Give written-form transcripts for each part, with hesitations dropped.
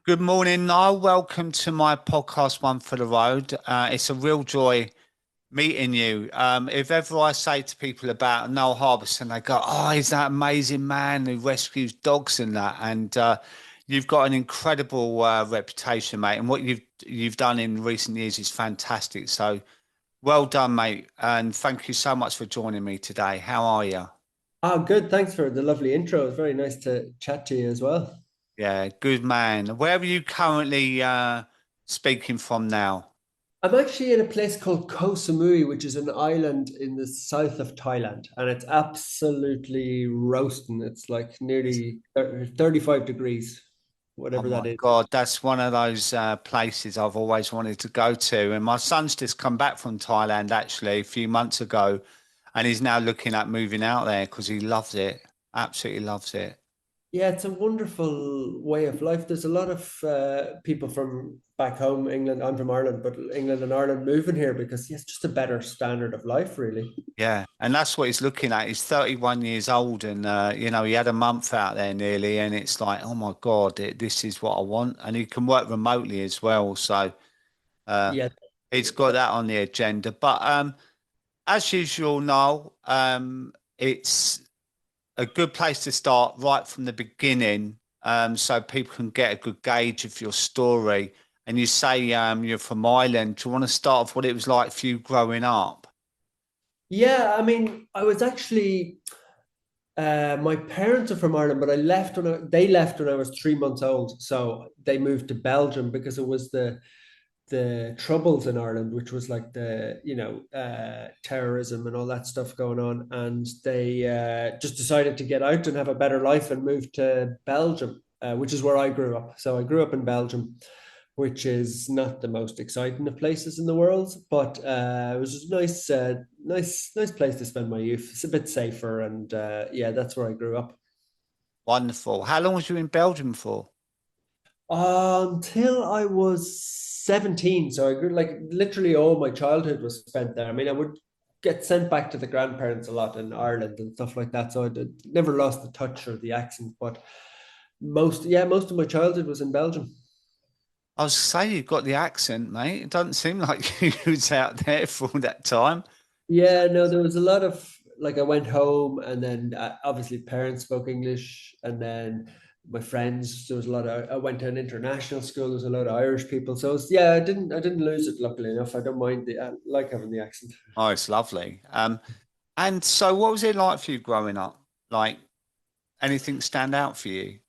Good morning, Niall. Welcome to my podcast, One for the Road. It's a real joy meeting you. If ever I say to people about Niall Harbison, they go, "Oh, he's that amazing man who rescues dogs and that." And you've got an incredible reputation, mate. And what you've done in recent years is fantastic. So well done, mate. And thank you so much for joining me today. How are you? Oh, good. Thanks for the lovely intro. It's very nice to chat to you as well. Yeah, good man. Where are you currently speaking from now? I'm actually in a place called Koh Samui, which is an island in the south of Thailand, and it's absolutely roasting. It's like nearly 35 degrees, Oh whatever my that is. God, that's one of those places I've always wanted to go to. And my son's just come back from Thailand actually a few months ago, and he's now looking at moving out there because he loves it. Absolutely loves it. Yeah, it's a wonderful way of life. There's a lot of people from back home, England. I'm from Ireland, but England and Ireland moving here because yeah, it's just a better standard of life, really. Yeah, and that's what he's looking at. He's 31 years old, and he had a month out there nearly, and it's like, oh my God, this is what I want. And he can work remotely as well, so uh, Yeah, he's got that on the agenda. But as usual, Noel, it's a good place to start right from the beginning, so people can get a good gauge of your story. And you say you're from Ireland. Do you want to start off what it was like for you growing up? yeah. I mean, I was actually my parents are from Ireland, but they left when I was 3 months old. So they moved to Belgium because it was the troubles in Ireland, which was like terrorism and all that stuff going on, and they just decided to get out and have a better life and move to Belgium, which is where I grew up. So I grew up in Belgium, which is not the most exciting of places in the world, but it was just nice place to spend my youth. It's a bit safer, and yeah, that's where I grew up. Wonderful. How long was you in Belgium for? Until I was 17. So I grew like literally all my childhood was spent there. I mean, I would get sent back to the grandparents a lot in Ireland and stuff like that. So never lost the touch or the accent, but most of my childhood was in Belgium. I was say you got the accent, mate. It doesn't seem like you was out there for all that time. Yeah, no, there was a lot of like I went home and then obviously parents spoke English and then my friends there was a lot of I went to an international school. There was a lot of Irish people, so yeah, I didn't lose it. Luckily enough, I don't mind I like having the accent. Oh, it's lovely. And so what was it like for you growing up? Like anything stand out for you?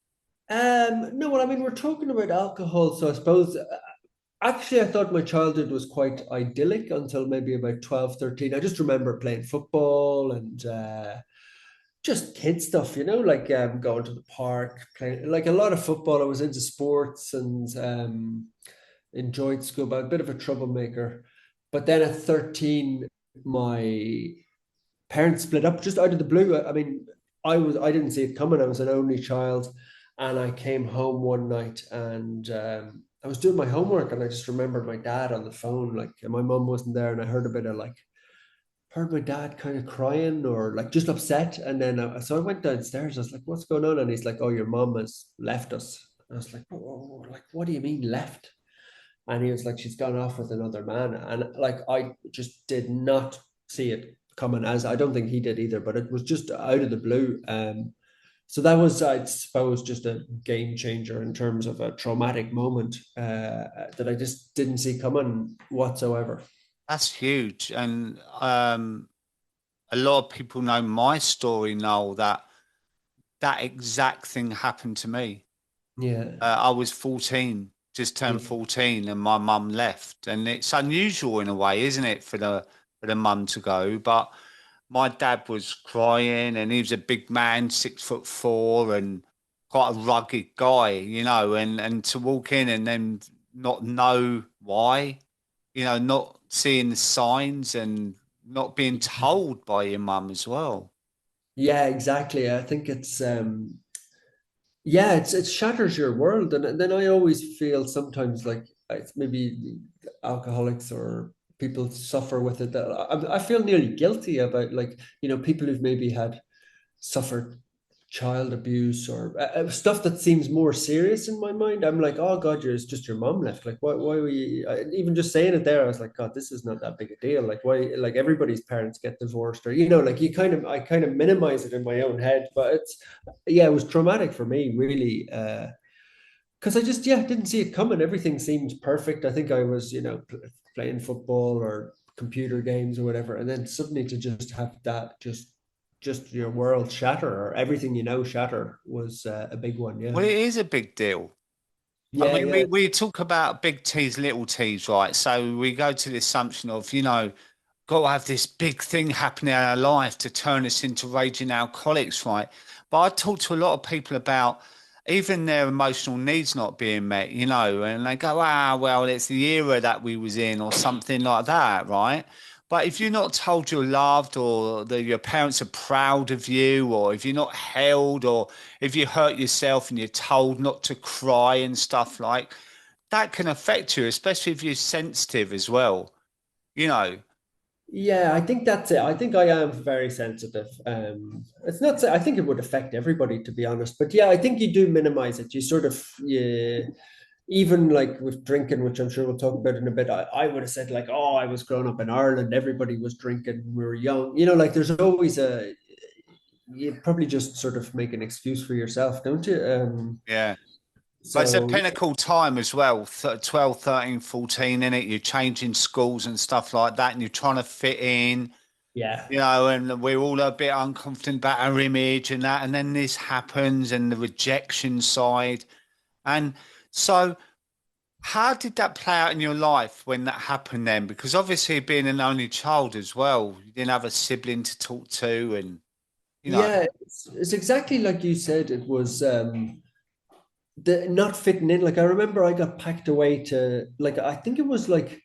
No, well, I mean, we're talking about alcohol, so I suppose actually I thought my childhood was quite idyllic until maybe about 12, 13. I just remember playing football and just kid stuff, like going to the park, playing like a lot of football. I was into sports and enjoyed school, but a bit of a troublemaker. But then at 13, my parents split up just out of the blue. I mean, I didn't see it coming. I was an only child, and I came home one night and I was doing my homework, and I just remembered my dad on the phone, like, and my mum wasn't there, and I heard a bit of like heard my dad kind of crying or like just upset, and then so I went downstairs. I was like, "What's going on?" And he's like, "Oh, your mum has left us." I was like, Like, what do you mean left?" And he was like, she's gone off with another man. And like, I just did not see it coming, as I don't think he did either, but it was just out of the blue. So that was, I suppose, just a game changer in terms of a traumatic moment that I just didn't see coming whatsoever. That's huge. And a lot of people know my story now that exact thing happened to me. Yeah. I was 14, just turned Yeah. 14, and my mum left. And it's unusual in a way, isn't it, for the mum to go? But my dad was crying, and he was a big man, 6'4", and quite a rugged guy, and to walk in and then not know why, not seeing the signs and not being told by your mum as well. Yeah, exactly. I think yeah, it shatters your world, and then I always feel sometimes like it's maybe alcoholics or people suffer with it that I feel nearly guilty about, like, people who've maybe had suffered child abuse or stuff that seems more serious in my mind. I'm like, oh God, it's just your mom left. Like, why were you, even just saying it there, I was like, God, this is not that big a deal. Like, why, like everybody's parents get divorced or, like I kind of minimize it in my own head, but yeah, it was traumatic for me, really. Because I just, yeah, didn't see it coming. Everything seemed perfect. I think I was, playing football or computer games or whatever. And then suddenly to just have that, just your world shatter or everything shatter was a big one. Yeah. Well, it is a big deal. I Yeah. mean, Yeah. we talk about big T's, little T's, right? So we go to the assumption of, got to have this big thing happening in our life to turn us into raging alcoholics, right? But I talk to a lot of people about even their emotional needs not being met, and they go, ah, well, it's the era that we was in or something like that, right? But if you're not told you're loved or that your parents are proud of you, or if you're not held, or if you hurt yourself and you're told not to cry and stuff like that can affect you, especially if you're sensitive as well, you know. Yeah, I think that's it. I think I am very sensitive. It's not, I think it would affect everybody, to be honest. But yeah, I think you do minimize it. You sort of, yeah, even like with drinking, which I'm sure we'll talk about in a bit, I would have said like, oh, I was growing up in Ireland, everybody was drinking, when we were young. Like there's always you probably just sort of make an excuse for yourself, don't you? Yeah. But it's a So pinnacle time as well, 12, 13, 14, in it. You're changing schools and stuff like that, and you're trying to fit in, yeah, and we're all a bit uncomfortable about our image and that. And then this happens and the rejection side. And so, how did that play out in your life when that happened then? Because obviously, being an only child as well, you didn't have a sibling to talk to, and, you know, yeah, it's exactly like you said. It was the not fitting in. Like I remember I got packed away to, like, I think it was like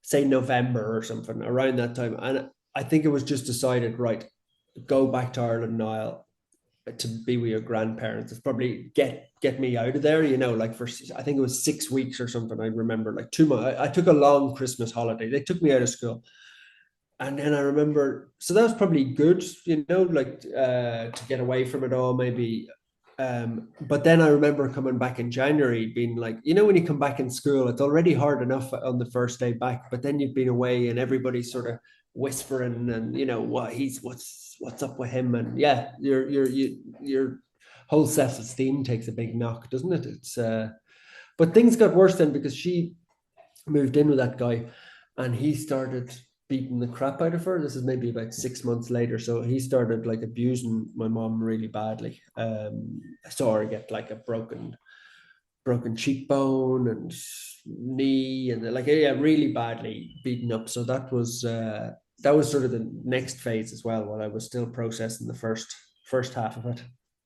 say November or something around that time. And I think it was just decided, right, go back to Ireland, Niall, to be with your grandparents. It's probably get me out of there, like for I think it was 6 weeks or something. I remember like 2 months. I took a long Christmas holiday. They took me out of school. And then I remember, so that was probably good, like to get away from it all, maybe. But then I remember coming back in January, being like, when you come back in school, it's already hard enough on the first day back, but then you've been away and everybody's sort of whispering and what's up with him, and yeah, your whole self-esteem takes a big knock, doesn't it? But things got worse then because she moved in with that guy and he started beating the crap out of her. This is maybe about 6 months later. So he started like abusing my mom really badly. I saw her get like a broken cheekbone and knee and like, yeah, really badly beaten up. So that was sort of the next phase as well, while I was still processing the first half of it.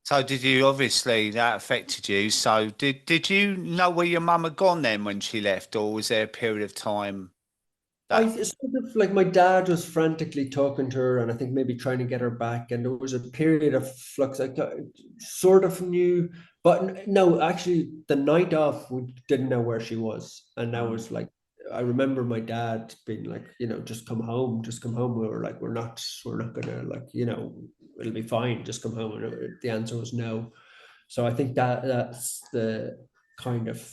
so did you obviously that affected you? So did you know where your mum had gone then when she left, or was there a period of time I that sort of like my dad was frantically talking to her and I think maybe trying to get her back. And there was a period of flux. I sort of knew, but no, actually, the night off, we didn't know where she was. And that Mm. was like, I remember my dad being like, just come home, just come home. We were like, we're not gonna like, it'll be fine, just come home. And the answer was no. So I think that's the kind of,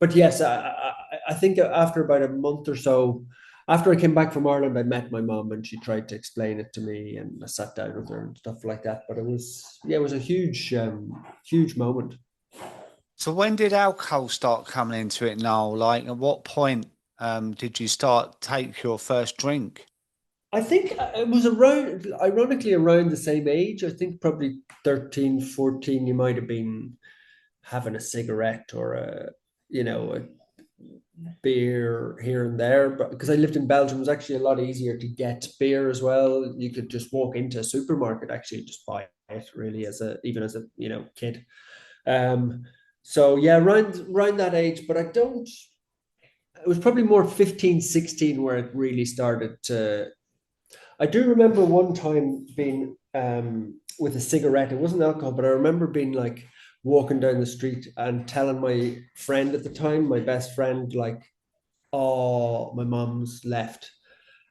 but yes, I think after about a month or so, after I came back from Ireland, I met my mom and she tried to explain it to me and I sat down with her and stuff like that. But it was a huge moment. so when did alcohol start coming into it now? Like at what point did you start take your first drink? I think it was ironically, around the same age. I think probably 13, 14, you might have been having a cigarette or a beer here and there, but because I lived in Belgium, it was actually a lot easier to get beer as well. You could just walk into a supermarket, actually just buy it really even as a kid. Um, so yeah, around that age, but I don't. It was probably more 15, 16 where it really started to. I do remember one time being with a cigarette. It wasn't alcohol, but I remember being like walking down the street and telling my friend at the time, my best friend, like, oh, my mom's left.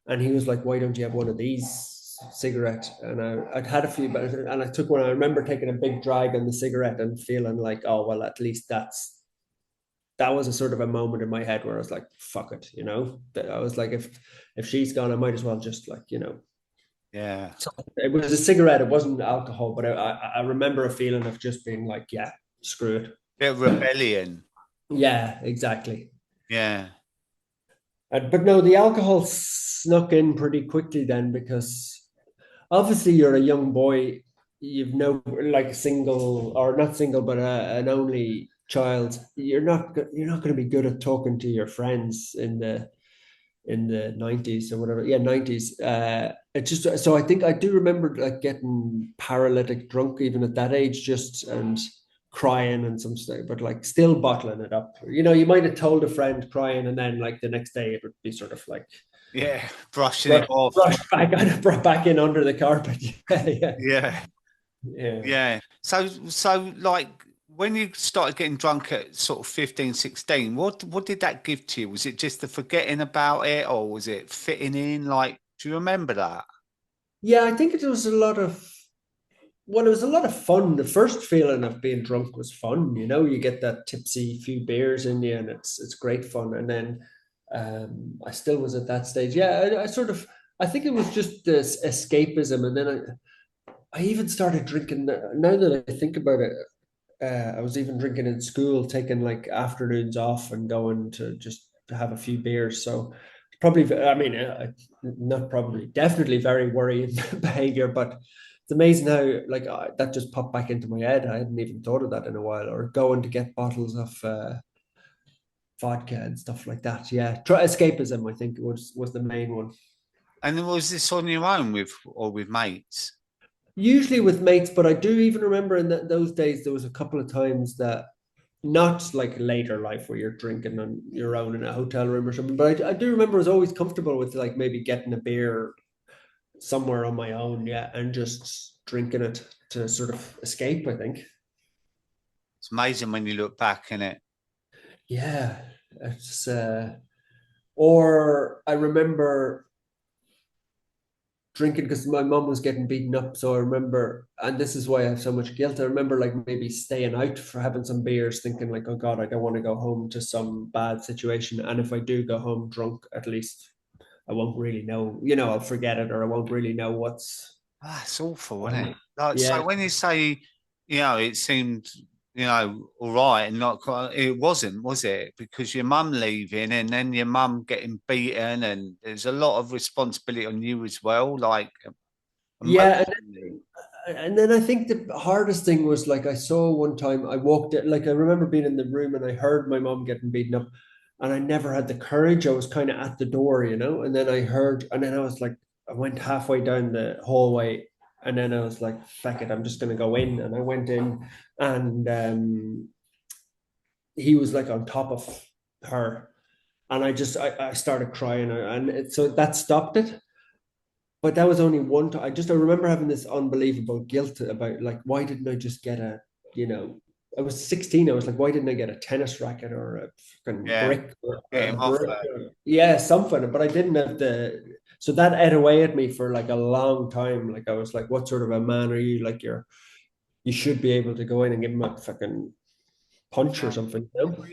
And he was like, why don't you have one of these cigarette, and I'd had a few, but and I took one. I remember taking a big drag on the cigarette and feeling like, oh well, at least that was a sort of a moment in my head where I was like, fuck it, you know. That I was like, if she's gone, I might as well just like, you know. Yeah. So it was a cigarette, it wasn't alcohol, but I remember a feeling of just being like, yeah, screw it. Bit of rebellion. Yeah, exactly. Yeah. But no, the alcohol snuck in pretty quickly then because obviously you're a young boy, you've no like single or not single, but an only child. You're not going to be good at talking to your friends in the 90s or whatever. Yeah, 90s. It just so I think I do remember like getting paralytic drunk even at that age, just and crying and some stuff, but like still bottling it up. You know, you might have told a friend crying, and then like the next day it would be sort of like Yeah. Brushing it off. brushed back brought back in under the carpet. Yeah, yeah, Yeah. yeah. Yeah. So like when you started getting drunk at sort of 15, 16, what did that give to you? Was it just the forgetting about it or was it fitting in? Like, do you remember that? Yeah, I think it was a lot of well, it was a lot of fun. The first feeling of being drunk was fun. You know, you get that tipsy few beers in you, and it's great fun. And then I still was at that stage. Yeah, I sort of I think it was just this escapism, and then I even started drinking. Now that I think about it, I was even drinking in school, taking like afternoons off and going to just to have a few beers. So probably, I mean, not probably, definitely very worrying behavior, but it's amazing how like that just popped back into my head. I hadn't even thought of that in a while. Or going to get bottles of vodka and stuff like that. Yeah, try escapism. I think was the main one. And then was this on your own with or with mates? Usually with mates, but I do even remember in those days there was a couple of times that not like later life where you're drinking on your own in a hotel room or something, but I do remember I was always comfortable with like maybe getting a beer somewhere on my own, yeah, and just drinking it to sort of escape, I think. It's amazing when you look back in it. Yeah, it's or I remember drinking because my mom was getting beaten up. So I remember, and this is why I have so much guilt. I remember like maybe staying out for having some beers, thinking like, oh God, I don't want to go home to some bad situation. And if I do go home drunk, at least I won't really know, you know, I'll forget it or I won't really know what's Ah, it's awful, isn't on. it? Like, so Yeah. when you say, it seemed, all right, and not quite, it wasn't, was it? Because your mum leaving and then your mum getting beaten, and there's a lot of responsibility on you as well, like Yeah. emotionally. And then I think the hardest thing was like I saw one time I walked it like I remember being in the room and I heard my mom getting beaten up and I never had the courage. I was kind of at the door, you know, and then I heard and then I was like I went halfway down the hallway and then I was like, fuck it, I'm just gonna go in. And I went in and he was like on top of her. And I started crying so that stopped it, but that was only one time. I remember having this unbelievable guilt about like, why didn't I just get you know, I was 16. I was like, why didn't I get a tennis racket or a fucking Yeah, brick or get a him off brick? her. Yeah, something. But I didn't have so that ate away at me for like a long time. Like I was like, what sort of a man are you? Like you should be able to go in and give him a fucking punch or Yeah. something, you know?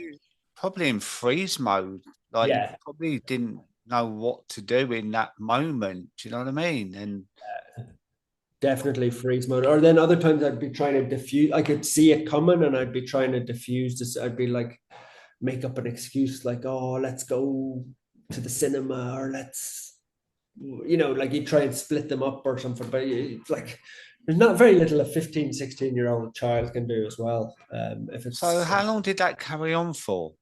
Probably in freeze mode. Like you Yeah. probably didn't know what to do in that moment. Do you know what I mean? And Definitely freeze mode. Or then other times I'd be trying to diffuse. I could see it coming, and I'd be trying to diffuse this. I'd be like, make up an excuse, like, "Oh, let's go to the cinema," or let's, you know, like you try and split them up or something. But it's like there's not very little a 15, 16-year-old child can do as well. If so it's, how long did that carry on for?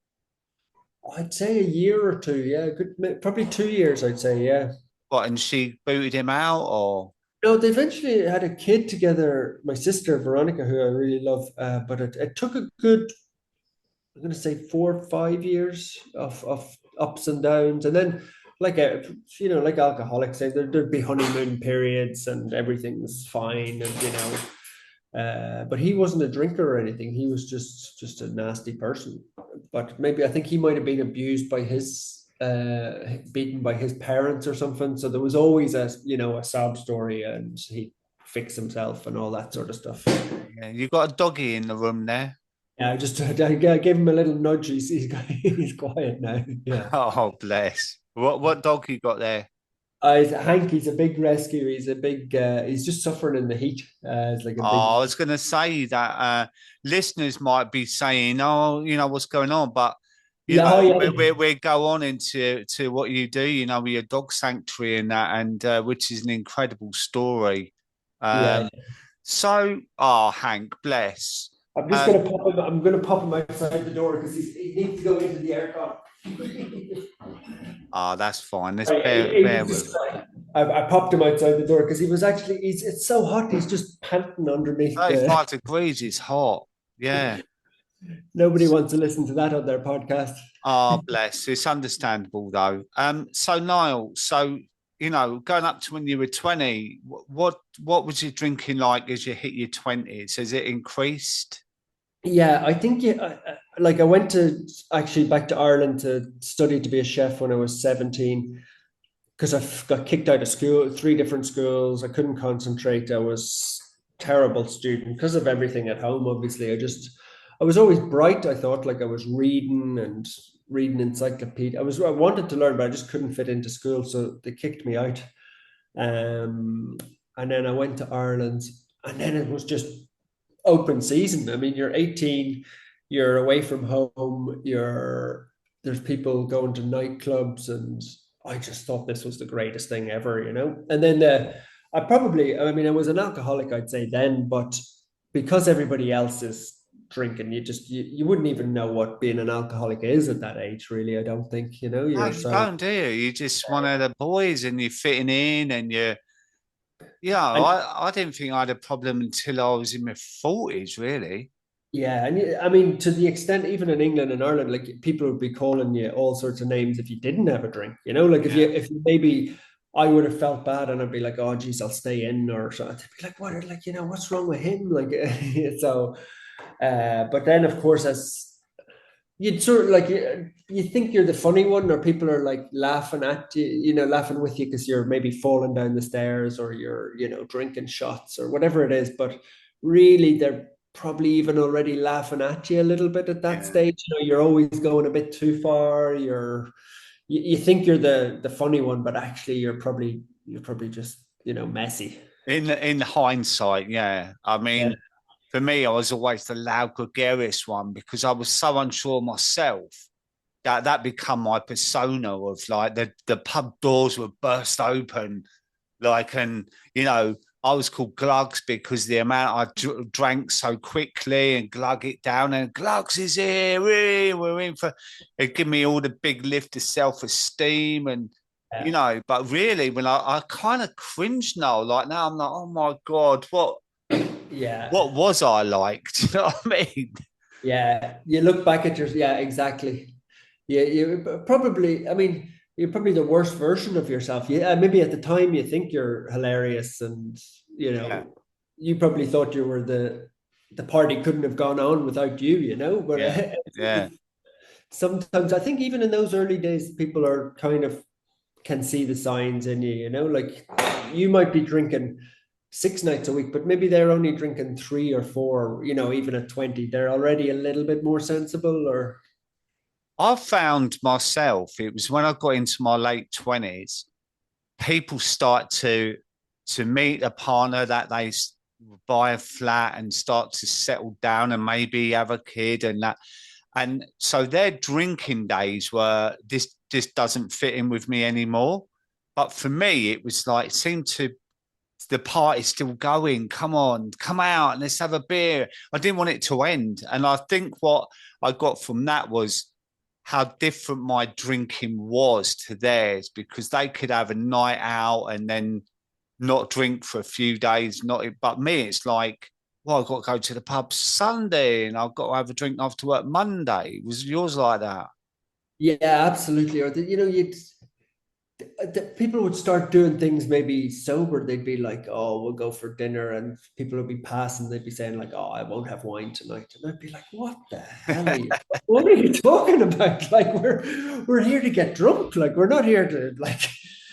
I'd say a year or two. Yeah, good, probably 2 years. I'd say, yeah. What, and she booted him out or No, they eventually had a kid together. My sister Veronica, who I really love, but it took a good I'm going to say 4 or 5 years of ups and downs, and then like like alcoholics say, there'd be honeymoon periods and everything's fine, and but he wasn't a drinker or anything. He was just a nasty person. But maybe I think he might have been abused by his beaten by his parents or something. So there was always a sob story, and he fix himself and all that sort of stuff. Yeah, you got a doggy in the room there. Yeah, I gave him a little nudge. He's quiet now. Yeah. Oh, bless. What dog you got there? Hank, he's a big rescue. He's just suffering in the heat. It's like a big, Oh, I was going to say that listeners might be saying, "Oh, what's going on?" But yeah, oh, yeah, we go on into what you do, with your dog sanctuary and that, and which is an incredible story. yeah. Um, so, oh, Hank, bless. Um, I'm gonna pop him outside the door because he needs to go into the aircon. that's fine. Let's Right, he bear was with. just, I popped him outside the door because he was actually, it's so hot. He's just panting underneath the. 35 degrees is hot. Yeah. Nobody wants to listen to that on their podcast. Oh, bless. It's understandable though. So Niall, going up to when you were 20, what was your drinking like as you hit your 20s? Has it increased? Yeah, I think like I went to actually back to Ireland to study to be a chef when I was 17 because got kicked out of school, three different schools. I couldn't concentrate. I was terrible student because of everything at home. Obviously, I was always bright. I thought like I was reading encyclopedia. I wanted to learn, but I just couldn't fit into school, so they kicked me out. Um, and then I went to Ireland, and then it was just open season. I mean, you're 18, you're away from home, there's people going to nightclubs, and I just thought this was the greatest thing ever. And then I mean, I was an alcoholic, I'd say then, but because everybody else is drinking, you wouldn't even know what being an alcoholic is at that age, really. I don't think, No, you're you so. don't, do you? You're just one of the boys and you're fitting in and yeah, And I didn't think I had a problem until I was in my 40s, really. yeah, and I mean, to the extent, even in England and Ireland, like people would be calling you all sorts of names if you didn't have a drink. Like Yeah. if you maybe I would have felt bad and I'd be like, oh, geez, I'll stay in or so. They'd be like, what? Like, what's wrong with him? Like, so. But then, of course, as you'd sort of like you think you're the funny one, or people are like laughing at you, laughing with you because you're maybe falling down the stairs or you're, drinking shots or whatever it is. But really, they're probably even already laughing at you a little bit at that Yeah. stage. You're always going a bit too far. You think you're the funny one, but actually you're probably just messy. In hindsight, yeah. I Yeah. mean, for me, I was always the loud, gregarious one because I was so unsure myself that become my persona of like the pub doors would burst open, like, and I was called Glugs because the amount I drank so quickly and glug it down, and Glugs is here, we're in for it. Give me all the big lift of self-esteem, and Yeah. but really when I kind of cringe now, like now I'm like, oh my God, Yeah. what was I like? Do you know what I mean? Yeah. You look back at yeah, exactly. Yeah, you probably, I mean, you're probably the worst version of yourself. Yeah, maybe at the time you think you're hilarious and, Yeah, you probably thought you were the party couldn't have gone on without you, but yeah, yeah, sometimes I think even in those early days, people are kind of can see the signs in you, like you might be drinking 6 nights a week, but maybe they're only drinking three or four, even at 20, they're already a little bit more sensible or. I found myself, it was when I got into my late 20s, people start to meet a partner that they buy a flat and start to settle down and maybe have a kid and that. And so their drinking days were this doesn't fit in with me anymore. But for me, it was like, it seemed to the party's still going. Come on, come out and let's have a beer. I didn't want it to end. And I think what I got from that was how different my drinking was to theirs because they could have a night out and then not drink for a few days. Not, but me, it's like, well, I've got to go to the pub Sunday and I've got to have a drink after work Monday. Was yours like that? Yeah, absolutely. Or you'd people would start doing things maybe sober. They'd be like, "Oh, we'll go for dinner," and people would be passing. They'd be saying like, "Oh, I won't have wine tonight," and I'd be like, "What the hell are you? What are you talking about? Like, we're here to get drunk. Like, we're not here to like,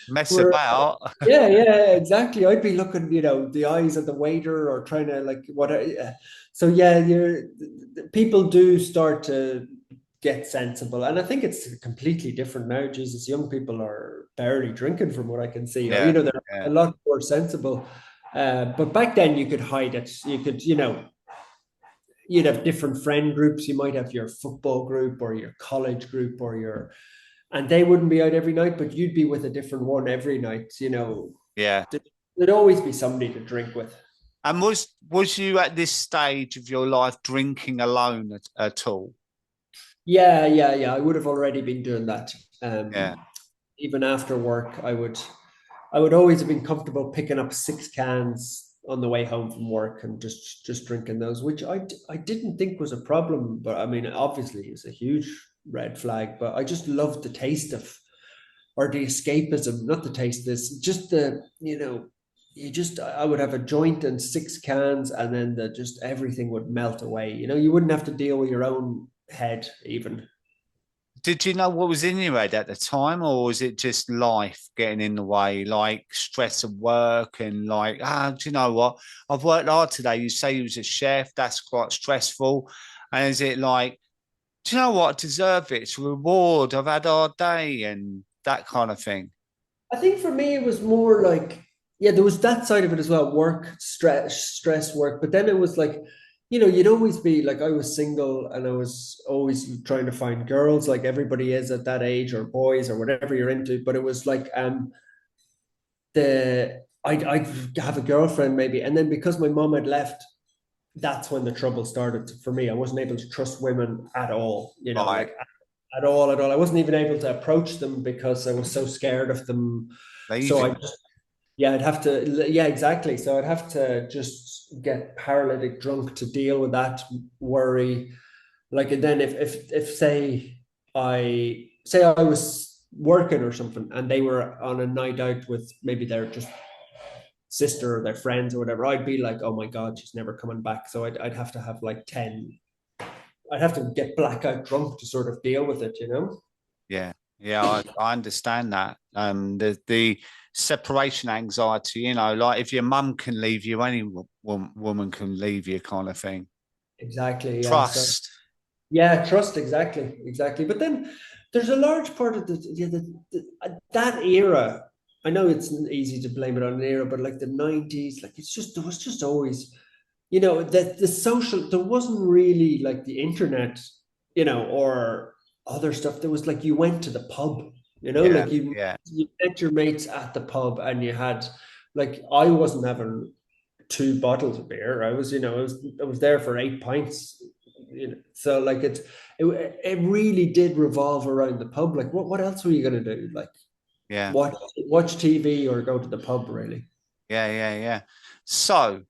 Mess we're about. yeah, exactly. I'd be looking, the eyes of the waiter or trying to like what. So yeah, people do start to get sensible, and I think it's completely different now. Jesus, young people are barely drinking from what I can see, or Yeah, they're a yeah, lot more sensible. But back then, you could hide it. You could, you'd have different friend groups. You might have your football group or your college group or and they wouldn't be out every night, but you'd be with a different one every night. yeah. There'd always be somebody to drink with. And was you at this stage of your life drinking alone at all? Yeah. I would have already been doing that. Yeah. Even after work, I would always have been comfortable picking up 6 cans on the way home from work and just drinking those, which I didn't think was a problem. But I mean, obviously, it's a huge red flag. But I just loved the taste of, or the escapism, not the taste. This just I would have a joint and 6 cans, and then just everything would melt away. You wouldn't have to deal with your own head even. Did you know what was in your head at the time, or was it just life getting in the way, like stress of work and like, do you know what? I've worked hard today. You say you was a chef, that's quite stressful. And is it like, do you know what? I deserve it. It's a reward. I've had a hard day and that kind of thing. I think for me, it was more like, yeah, there was that side of it as well, work, stress, work. But then it was like, you'd always be like, I was single and I was always trying to find girls like everybody is at that age, or boys or whatever you're into. But it was like, I'd have a girlfriend maybe. And then because my mom had left, that's when the trouble started for me. I wasn't able to trust women at all, Right. like at all. I wasn't even able to approach them because I was so scared of them. So Leaving. I just, yeah, I'd have to, yeah, exactly. So I'd have to just get paralytic drunk to deal with that worry. Like, and then if say I was working or something and they were on a night out with maybe their just sister or their friends or whatever, I'd be like, oh my God, she's never coming back. So I'd have to have like 10, I'd have to get blackout drunk to sort of deal with it. Yeah. Yeah, I understand that. The separation anxiety, like if your mum can leave you, any woman can leave you, kind of thing. Exactly. Yeah. So Trust. yeah, trust. Exactly. But then there's a large part of that era. I know it's easy to blame it on an era, but like the 90s, like there was just always, that the social, there wasn't really like the internet, or other stuff. There was like you went to the pub, Yeah, like you yeah. you met your mates at the pub and you had, like, I wasn't having 2 bottles of beer. I was there for 8 pints. So like it really did revolve around the pub. Like what else were you gonna do? Like Yeah, watch TV or go to the pub, really? yeah. So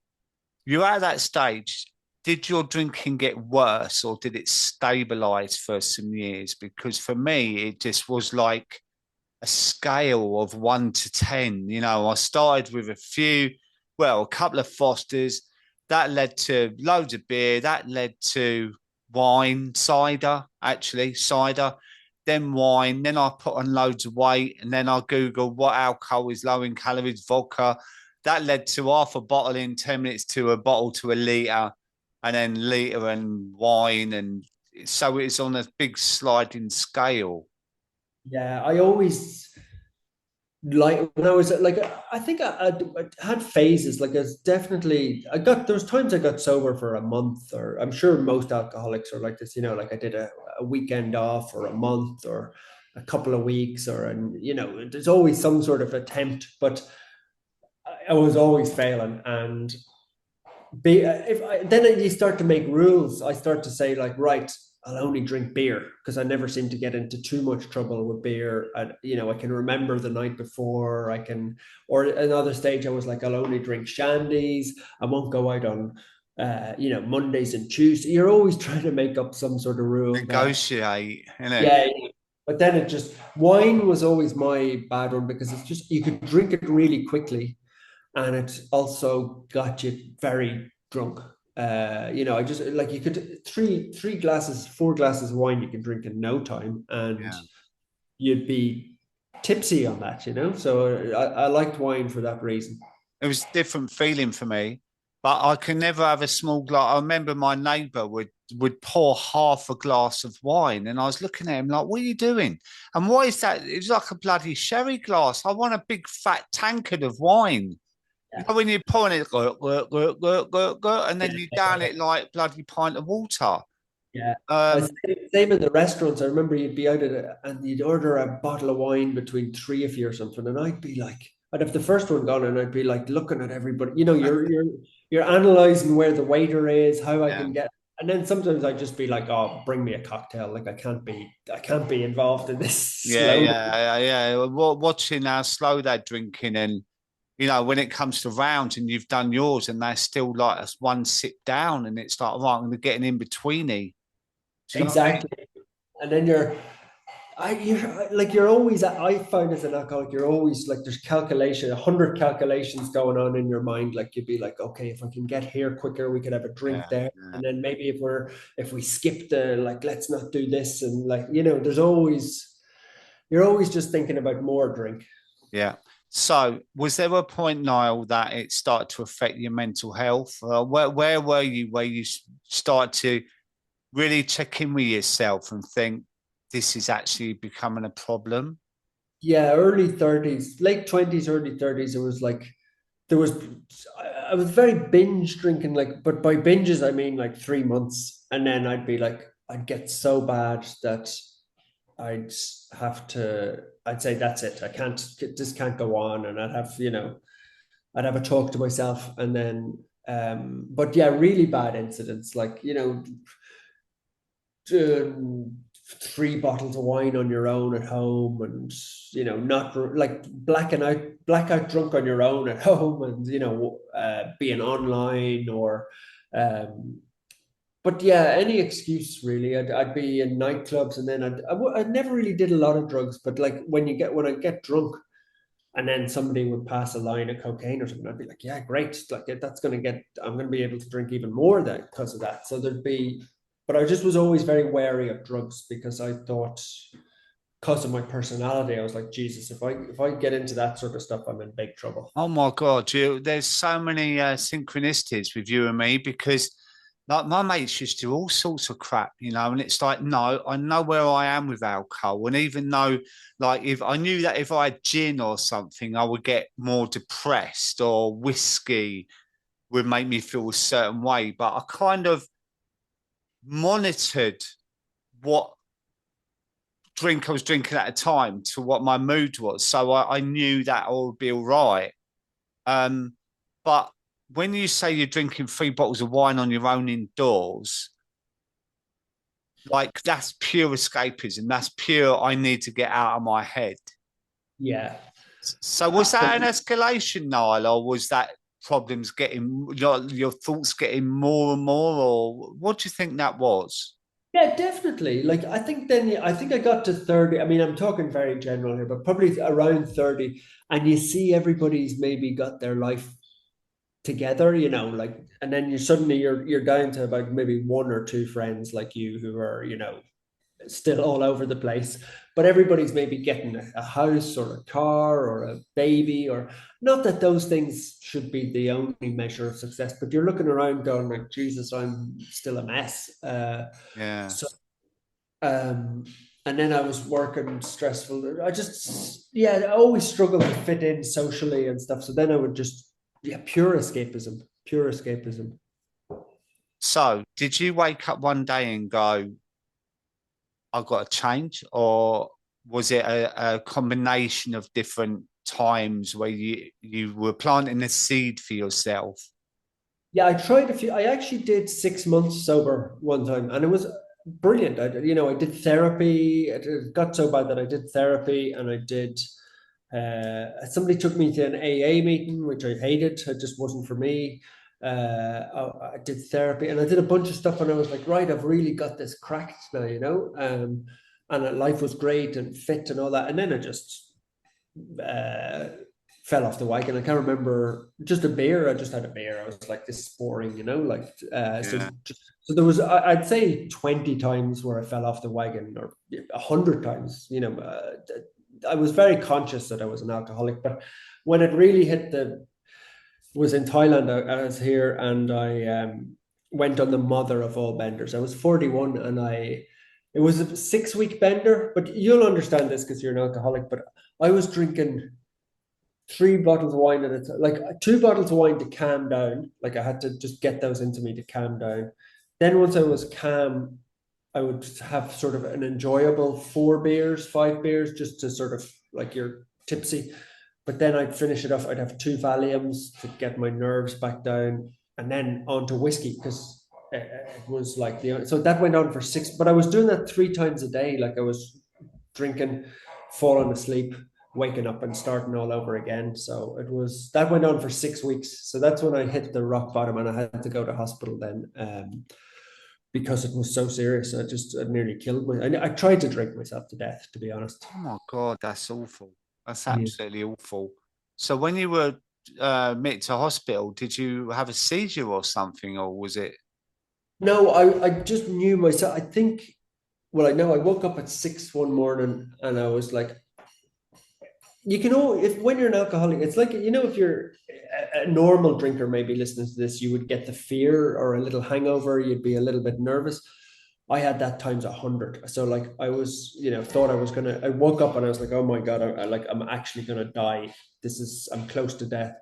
you're at that stage. Did your drinking get worse or did it stabilize for some years? Because for me, it just was like a scale of 1 to 10. I started with a couple of Fosters. That led to loads of beer. That led to wine, cider, then wine. Then I put on loads of weight. And then I Googled what alcohol is low in calories, vodka. That led to half a bottle in 10 minutes to a bottle to a litre, and then litre and wine. And so it's on a big sliding scale. Yeah, I always, like, when I was like, I think I had phases. Like, there was times I got sober for a month, or I'm sure most alcoholics are like this, like I did a weekend off or a month or a couple of weeks, and there's always some sort of attempt, but I was always failing. And then you start to make rules. I start to say like, right, I'll only drink beer because I never seem to get into too much trouble with beer. And I can remember the night before. Or another stage, I was like, I'll only drink shandies. I won't go out on, Mondays and Tuesdays. You're always trying to make up some sort of rule that, Negotiate, innit? yeah, But then wine was always my bad one because it's just, you could drink it really quickly and it also got you very drunk. I just like you could three glasses, 4 glasses of wine you can drink in no time, and Yeah. you'd be tipsy on that. So I liked wine for that reason. It was a different feeling for me, but I can never have a small glass. I remember my neighbour would pour half a glass of wine, and I was looking at him like, "What are you doing? And why is that? It was like a bloody sherry glass. I want a big fat tankard of wine." You know, when you're pouring it, and then you down it like bloody pint of water. Yeah. Um, Same in the restaurants. I remember you'd be out and you'd order a bottle of wine between three of you or something, and I'd be like, I'd have the first one gone, and I'd be like looking at everybody. You're analyzing where the waiter is, how I yeah. can get, and then sometimes I'd just be like, oh, bring me a cocktail. Like I can't be involved in this Yeah, slow. yeah, yeah. Watching how slow they're drinking, and when it comes to rounds, and you've done yours, and they're still like us one sip down, and it's like, right, I'm going to get an in betweeny. Do you know what I mean? Exactly. And then you're always, I find as an alcoholic, you're always like, there's 100 calculations going on in your mind. Like you'd be like, okay, if I can get here quicker, we could have a drink Yeah, there. yeah, And then maybe if we skip like, let's not do this. And like, you're always just thinking about more drink. yeah. So, was there a point, Niall, that it started to affect your mental health? Where were you where you start to really check in with yourself and think this is actually becoming a problem? Yeah. Early 30s, late 20s, early 30s. It was like, there was, I was very binge drinking, like, but by binges I mean like 3 months, and then I'd get so bad that I'd I'd say that's it. I can't, this can't go on, and I'd have a talk to myself, and then, but yeah, really bad incidents, like, three bottles of wine on your own at home, and not like blackout drunk on your own at home, and being online, or um but yeah, any excuse really. I'd be in nightclubs, and then I never really did a lot of drugs, but like when I get drunk, and then somebody would pass a line of cocaine or something, I'd be like, yeah, great. Like I'm going to be able to drink even more that because of that. So but I just was always very wary of drugs because I thought, because of my personality, I was like, Jesus, if I get into that sort of stuff, I'm in big trouble. Oh my God, there's so many synchronicities with you and me because like my mates used to do all sorts of crap, and it's like, no, I know where I am with alcohol. And even though, like, if I knew that if I had gin or something, I would get more depressed, or whiskey would make me feel a certain way. But I kind of monitored what drink I was drinking at a time to what my mood was. So I knew that I would be all right. Um, but when you say you're drinking 3 bottles of wine on your own indoors, like that's pure escapism. That's pure, I need to get out of my head. Yeah. So was that an escalation, Niall, or was that problems getting your thoughts getting more and more, or what do you think that was? Yeah, definitely. Like I think I got to 30. I mean, I'm talking very general here, but probably around 30, and you see everybody's maybe got their life together, like, and then you're down to about maybe one or two friends like you who are, still all over the place, but everybody's maybe getting a house or a car or a baby, or not that those things should be the only measure of success, but you're looking around going like, Jesus, I'm still a mess. Yeah. So um and then I was working stressful. Yeah, I always struggled to fit in socially and stuff. So then I would just, yeah, pure escapism. So did you wake up one day and go, I've got to change, or was it a combination of different times where you were planting a seed for yourself? Yeah, I tried a few. I actually did 6 months sober one time, and it was brilliant. I did therapy. It got so bad that I did therapy, and I did. Somebody took me to an AA meeting, which I hated. It just wasn't for me. I did therapy, and I did a bunch of stuff, and I was like, right, I've really got this cracked now. and life was great and fit and all that. And then it just uh, fell off the wagon. I can't remember, just a beer. I just had a beer. I was like, this is boring, like Yeah. so there was, I'd say 20 times where I fell off the wagon, or 100 times. I was very conscious that I was an alcoholic, but when it really hit the was in Thailand. I was here, and I went on the mother of all benders. I was 41, and it was a 6 week bender, but you'll understand this because you're an alcoholic. But I was drinking 3 bottles of wine at a time, like 2 bottles of wine to calm down. Like I had to just get those into me to calm down. Then once I was calm, I would have sort of an enjoyable 4 beers, 5 beers, just to sort of like you're tipsy. But then I'd finish it off. I'd have 2 Valiums to get my nerves back down, and then on to whiskey because it was like so that went on for 6. But I was doing that 3 times a day. Like I was drinking, falling asleep, waking up, and starting all over again. So that went on for 6 weeks. So that's when I hit the rock bottom, and I had to go to hospital then. Because it was so serious. It nearly killed me. I tried to drink myself to death, to be honest. Oh my God, that's awful. That's Yeah. absolutely awful. So when you were admitted to hospital, did you have a seizure or something, or was it? No, I just knew myself. I think, well, I know I woke up at 6 one morning, and I was like, if when you're an alcoholic, it's like, if you're a normal drinker, maybe listening to this, you would get the fear or a little hangover, you'd be a little bit nervous. I had that times 100. So like I was, thought I woke up and I was like, oh my God, I'm actually gonna die. I'm close to death.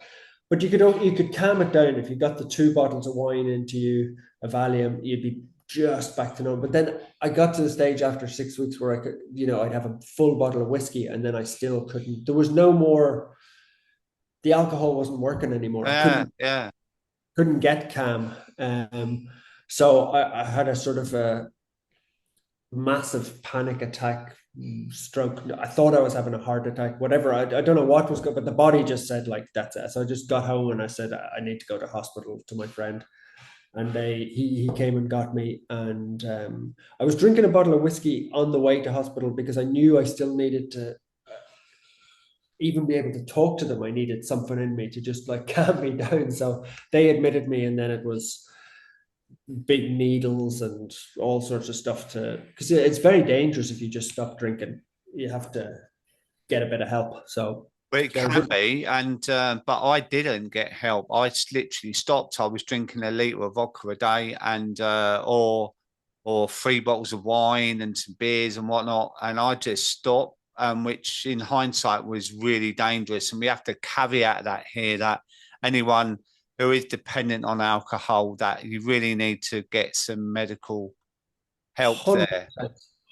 But you could calm it down. If you got the 2 bottles of wine into you, a Valium, you'd be just back to normal. But then I got to the stage after 6 weeks where I could, I'd have a full bottle of whiskey, and then I still couldn't. There was no more. The alcohol wasn't working anymore. I Yeah, couldn't yeah. couldn't get calm. So I had a sort of a massive panic attack, stroke. I thought I was having a heart attack, whatever. I don't know what was good, but the body just said like that's it. So I just got home and I said I need to go to hospital to my friend, and he came and got me, and I was drinking a bottle of whiskey on the way to hospital because I knew I still needed to even be able to talk to them. I needed something in me to just like calm me down. So they admitted me, and then it was big needles and all sorts of stuff because it's very dangerous if you just stop drinking. You have to get a bit of help. So But it there can was, be, and but I didn't get help. Literally stopped. I was drinking a liter of vodka a day, and or 3 bottles of wine and some beers and whatnot, and I just stopped. Which in hindsight was really dangerous. And we have to caveat that here that anyone who is dependent on alcohol, that you really need to get some medical help there.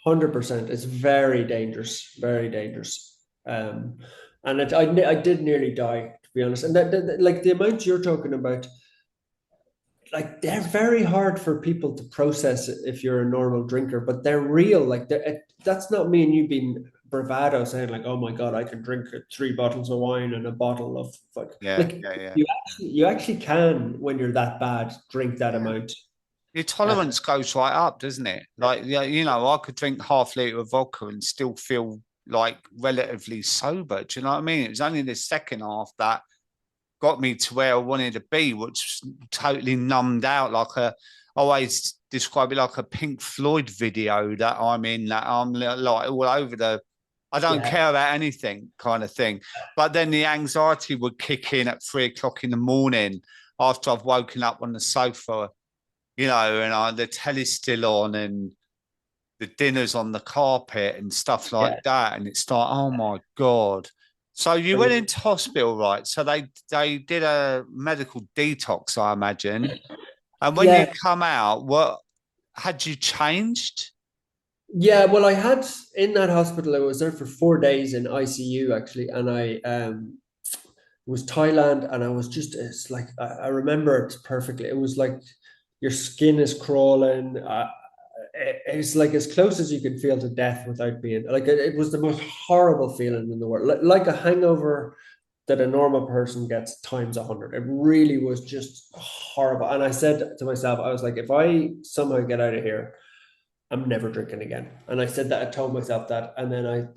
100%. It's very dangerous, very dangerous. And I did nearly die, to be honest. And like the amount you're talking about, like they're very hard for people to process if you're a normal drinker, but they're real. Like that's not me and you being bravado saying like, oh my God, I can drink 3 bottles of wine and a bottle of Yeah, like yeah, yeah. you actually can, when you're that bad, drink that Yeah. amount. Your Uh, tolerance goes right up, doesn't it? Like, yeah, I could drink half liter of vodka and still feel like relatively sober. Do you know what I mean? It was only the second half that got me to where I wanted to be, which totally numbed out. I always describe it like a Pink Floyd video that I'm in, that I'm like all over I don't yeah, care about anything kind of thing. But then the anxiety would kick in at 3 o'clock in the morning after I've woken up on the sofa, and the telly's still on and the dinner's on the carpet and stuff like yeah. that. And it's like, oh my God. So you went into hospital, right? So they did a medical detox, I imagine. And when you Yeah, come out, what had you changed? yeah. Well, I had in that hospital. I was there for 4 days in ICU actually, and I was Thailand, and I was just it's like I remember it perfectly. It was like your skin is crawling. It's like as close as you can feel to death without being like it was the most horrible feeling in the world, like a hangover that a normal person gets times 100. It really was just horrible. And I said to myself, I was like, if I somehow get out of here I'm never drinking again. And I said that, I told myself that. And then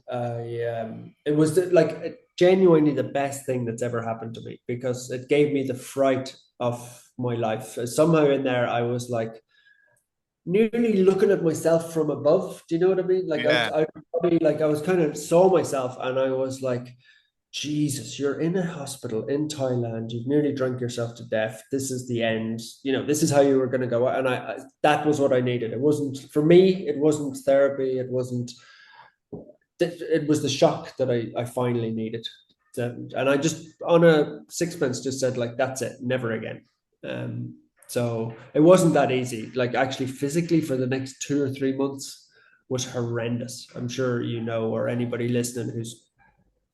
it was like genuinely the best thing that's ever happened to me because it gave me the fright of my life. Somehow in there, I was like nearly looking at myself from above. Do you know what I mean? Like Yeah. I probably like I was kind of saw myself and I was like, Jesus, you're in a hospital in Thailand. You've nearly drunk yourself to death. This is the end. You know, this is how you were going to go. And that was what I needed. It wasn't for me. It wasn't therapy. It wasn't. It was the shock that I finally needed. And I just on a sixpence just said like, that's it, never again. So it wasn't that easy. Like actually, physically, for the next 2 or 3 months was horrendous. I'm sure you know, or anybody listening who's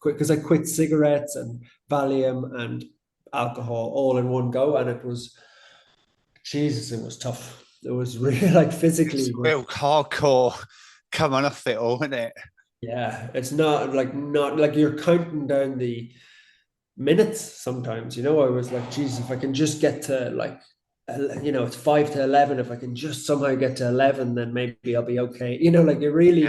quit because I quit cigarettes and Valium and alcohol all in one go, and it was Jesus, it was tough. It was really like It's physically was real hardcore coming off it all, isn't it? yeah. It's not like you're counting down the minutes sometimes. You know, I was like, Jesus, if I can just get to like. It's 5 to 11. If I can just somehow get to 11, then maybe I'll be okay. Like it Yeah. really,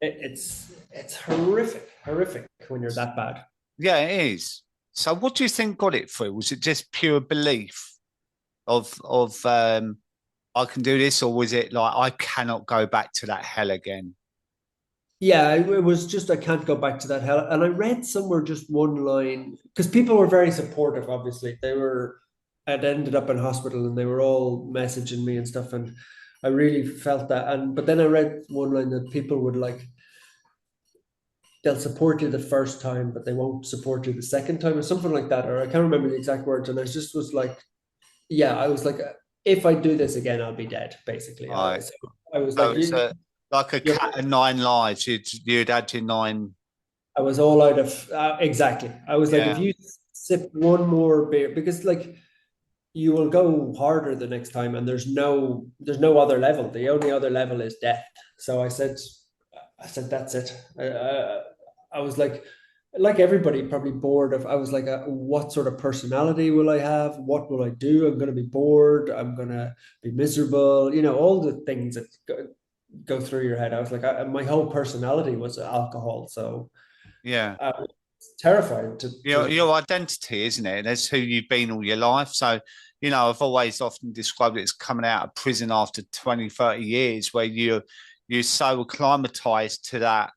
it's horrific when you're that bad. Yeah, it is. So what do you think got it through? Was it just pure belief of I can do this, or was it like I cannot go back to that hell again? Yeah, it was just I can't go back to that hell. And I read somewhere just one line because people were very supportive. Obviously, I'd ended up in hospital and they were all messaging me and stuff, and I really felt that. And but then I read one line that people would like they'll support you the first time, but they won't support you the second time, or something like that. Or I can't remember the exact words. And I just was like, yeah, I was like, if I do this again, I'll be dead. Basically, Right. so I was So like, it's like a you're cat of nine lives. You'd had your nine. I was all out of exactly. I was like, if Yeah. you sip one more beer, because like you will go harder the next time, and there's no other level. The only other level is death. So I said that's it. I was like everybody, probably bored of. I was like, what sort of personality will I have? What will I do? I'm going to be bored. I'm going to be miserable. All the things that go through your head. I was like, my whole personality was alcohol. So. Yeah. I was terrified to Your identity, isn't it? That's who you've been all your life. So, I've always often described it as coming out of prison after 20, 30 years where you're so acclimatized to that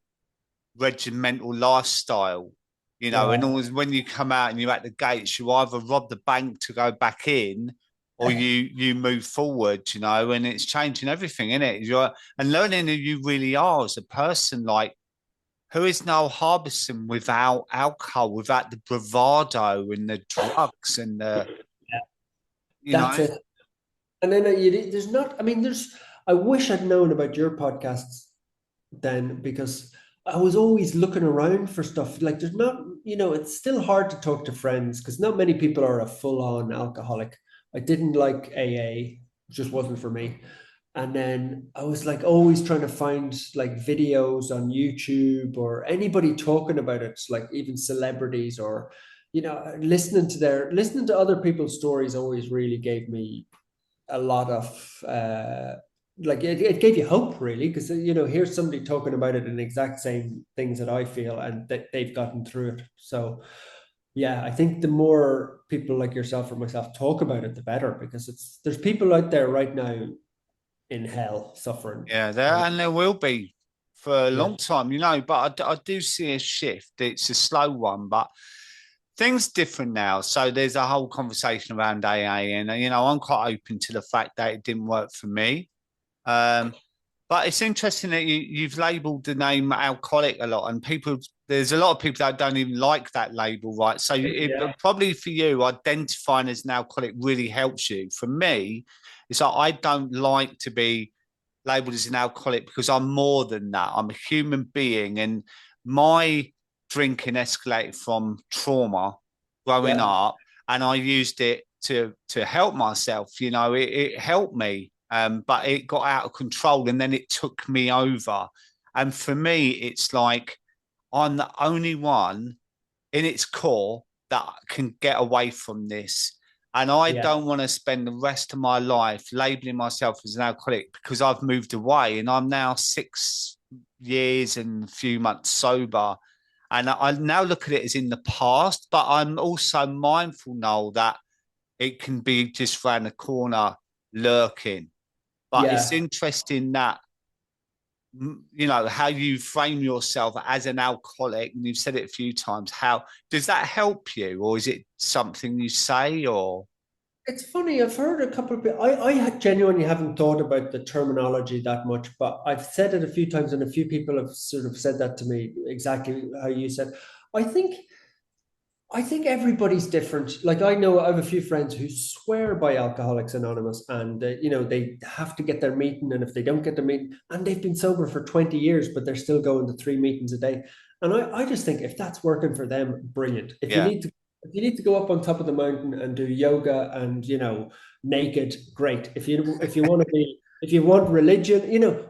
regimental lifestyle, and yeah. always when you come out and you're at the gates, you either rob the bank to go back in or you move forward, and it's changing everything, isn't it? And learning who you really are as a person, like who is Niall Harbison without alcohol, without the bravado and the drugs and the, Yeah, you know, that's it. And then there's not. I mean, there's. I wish I'd known about your podcasts then because I was always looking around for stuff. Like, there's not. It's still hard to talk to friends because not many people are a full-on alcoholic. I didn't like AA; it just wasn't for me. And then I was like always trying to find like videos on YouTube or anybody talking about it, like even celebrities or listening to other people's stories always really gave me a lot of like it gave you hope really because here's somebody talking about it in the exact same things that I feel and that they've gotten through it. So yeah, I think the more people like yourself or myself talk about it, the better because there's people out there right now in hell suffering. yeah, there will be for a Yeah, long time, but I do see a shift. It's a slow one, but things different now. So there's a whole conversation around AA, and I'm quite open to the fact that it didn't work for me. Um, but it's interesting that you've labelled the name alcoholic a lot, and there's a lot of people that don't even like that label, right? So yeah, probably for you, identifying as an alcoholic really helps you. For me, it's like I don't like to be labelled as an alcoholic because I'm more than that. I'm a human being, and my drinking escalated from trauma growing yeah, up, and I used it to help myself. It helped me, but it got out of control, and then it took me over. And for me, it's like I'm the only one in its core that can get away from this. And I Yeah. don't want to spend the rest of my life labeling myself as an alcoholic because I've moved away and I'm now 6 years and a few months sober. And I now look at it as in the past, but I'm also mindful now that it can be just around the corner lurking. But it's Yeah. interesting that, you know, how you frame yourself as an alcoholic, and you've said it a few times. How does that help you, or is it something you say, or? It's funny, I've heard a couple of people. Genuinely haven't thought about the terminology that much, but I've said it a few times, and a few people have sort of said that to me exactly how you said. I think I think everybody's different. Like I know I have a few friends who swear by Alcoholics Anonymous, and they have to get their meeting, and if they don't get their meeting, and they've been sober for 20 years, but they're still going to 3 meetings a day. And I just think if that's working for them, brilliant. Yeah. If you need to go up on top of the mountain and do yoga and naked, great. If you want to be if you want religion,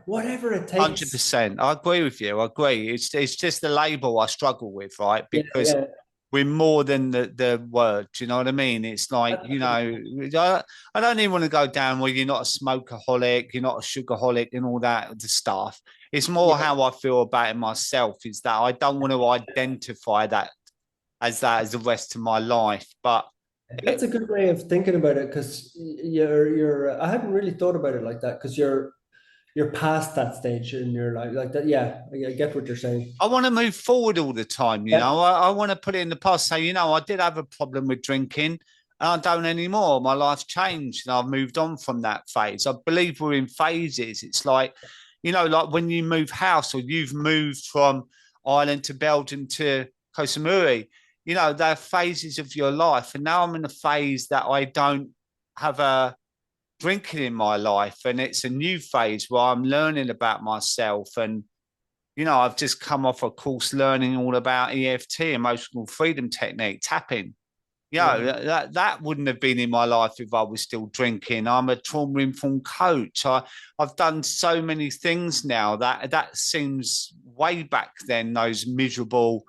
whatever it Hundred takes. percent. I agree with you. I agree. It's just the label I struggle with, right? Yeah, Because yeah. we're more than the word. Do you know what I mean? It's like, I don't even want to go down where you're not a smokeaholic, you're not a sugarholic, and all that the stuff. It's more Yeah. how I feel about it myself. Is that I don't want to identify that as the rest of my life. But That's it, a good way of thinking about it because you're I hadn't really thought about it like that because you're past that stage in your life like that. Yeah, I get what you're saying. I want to move forward all the time. Yeah, I want to put it in the past. Say, I did have a problem with drinking, and I don't anymore. My life's changed, and I've moved on from that phase. I believe we're in phases. It's like, like when you move house or you've moved from Ireland to Belgium to Koh Samui. There are phases of your life, and now I'm in a phase that I don't have a drinking in my life, and it's a new phase where I'm learning about myself. And I've just come off a course learning all about EFT, emotional freedom technique, tapping. yeah, That wouldn't have been in my life if I was still drinking. I'm a trauma informed coach. I've done so many things now that seems way back then, those miserable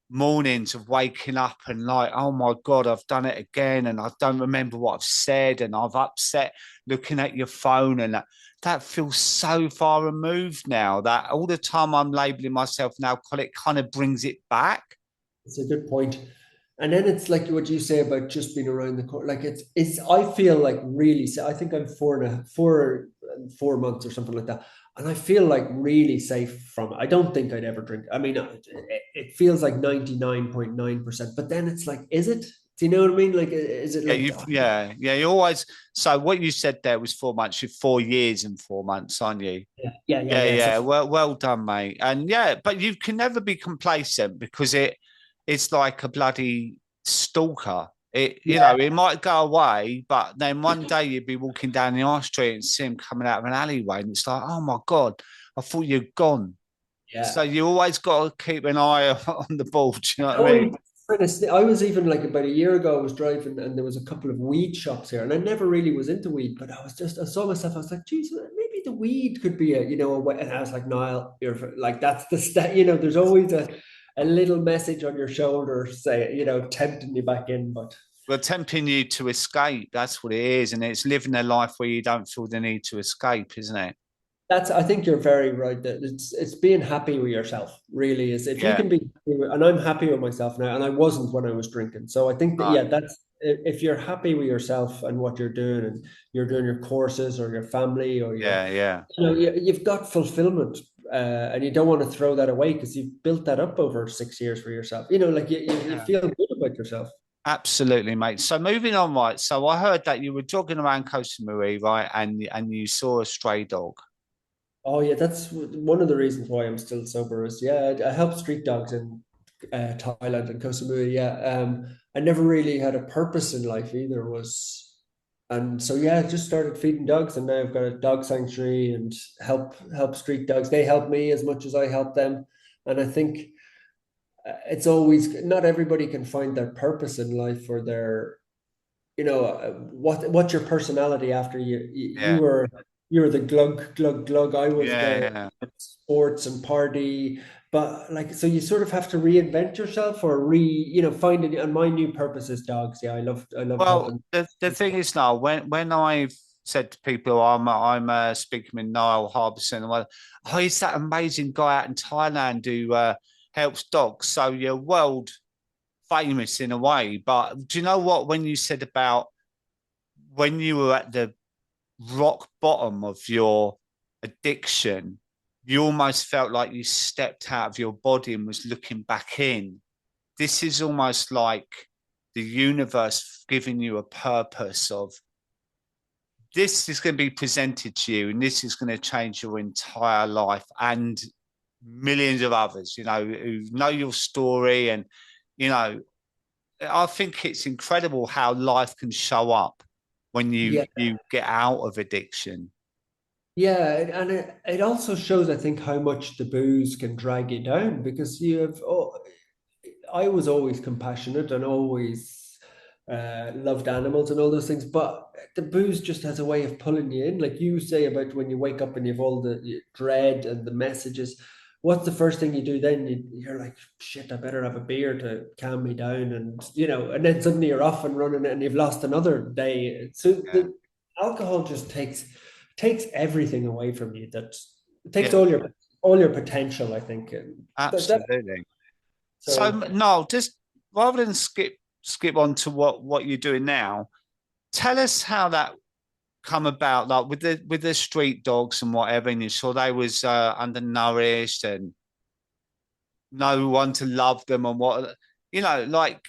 mornings of waking up and like, oh my God, I've done it again. And I don't remember what I've said. And I've upset looking at your phone. And that feels so far removed now that all the time I'm labeling myself an alcoholic kind of brings it back. it's a good point. And then it's like what you say about just being around the corner. Like it's. I feel like really. I think I'm 4 months or something like that, and I feel like really safe from it. I don't think I'd ever drink. I mean, it feels like 99.9%. But then it's like, is it? Do you know what I mean? Like, is it Yeah, like? Oh, yeah. You always. So what you said there was 4 months. You're 4 years and 4 months, aren't you? yeah, yeah, yeah, Yeah, yeah. So yeah. Well done, mate. And yeah, but you can never be complacent because it's like a bloody stalker. yeah, It might go away, but then one day you'd be walking down the high street and see him coming out of an alleyway, and it's like, oh my God, I thought you'd gone. So yeah. you always got to keep an eye on the ball. Do you know what I mean? Always I was even like about a year ago, I was driving and there was a couple of weed shops here, and I never really was into weed, but I saw myself, I was like, geez, maybe the weed could be and I was like, Niall, you're like, that's the stat, there's always a little message on your shoulder, say, tempting you back in, but We're tempting you to escape. That's what it is. And it's living a life where you don't feel the need to escape, isn't it? I think you're very right that it's being happy with yourself, really is. If you Yeah. can be happy and I'm happy with myself now, and I wasn't when I was drinking. So I think that, Right. yeah, that's if you're happy with yourself and what you're doing, and you're doing your courses or your family or Yeah. Yeah. you've got fulfillment, and you don't want to throw that away because you've built that up over 6 years for yourself. Like you Yeah. feel good about yourself. Absolutely, mate. So moving on, right? So I heard that you were jogging around Koh Samui, right? And you saw a stray dog. Oh yeah, that's one of the reasons why I'm still sober. Is yeah, I help street dogs in Thailand and Koh Samui. Yeah, I never really had a purpose in life either. And so yeah, I just started feeding dogs, and now I've got a dog sanctuary and help street dogs. They help me as much as I help them, and I think it's always not everybody can find their purpose in life or their what's your personality after you Yeah. were you're the glug glug glug. I was the Yeah. sports and party. But like, so you sort of have to reinvent yourself or find it. And my new purpose is dogs. Yeah, I love Well, helping. the thing is now, when I've said to people, I'm speaking with Niall Harbison, well, oh, he's that amazing guy out in Thailand who helps dogs. So you're world famous in a way. But do you know what? When you said about when you were at the rock bottom of your addiction, you almost felt like you stepped out of your body and was looking back in. This is almost like the universe giving you a purpose of this is going to be presented to you and this is going to change your entire life and millions of others, who know your story. And, you know, I think it's incredible how life can show up when you Yeah, you get out of addiction. yeah, and it also shows, I think, how much the booze can drag you down because you have. Oh, I was always compassionate and always loved animals and all those things, but the booze just has a way of pulling you in. Like you say about when you wake up and you've all the dread and the messages. What's the first thing you do then? You're like, shit, I better have a beer to calm me down, and then suddenly you're off and running and you've lost another day. So Yeah, the alcohol just takes everything away from you. That it takes yeah, all your potential, I think, and that absolutely. So so. no, just rather than skip on to what you're doing now, tell us how that come about, like with the street dogs and whatever, and you saw they was undernourished and no one to love them and like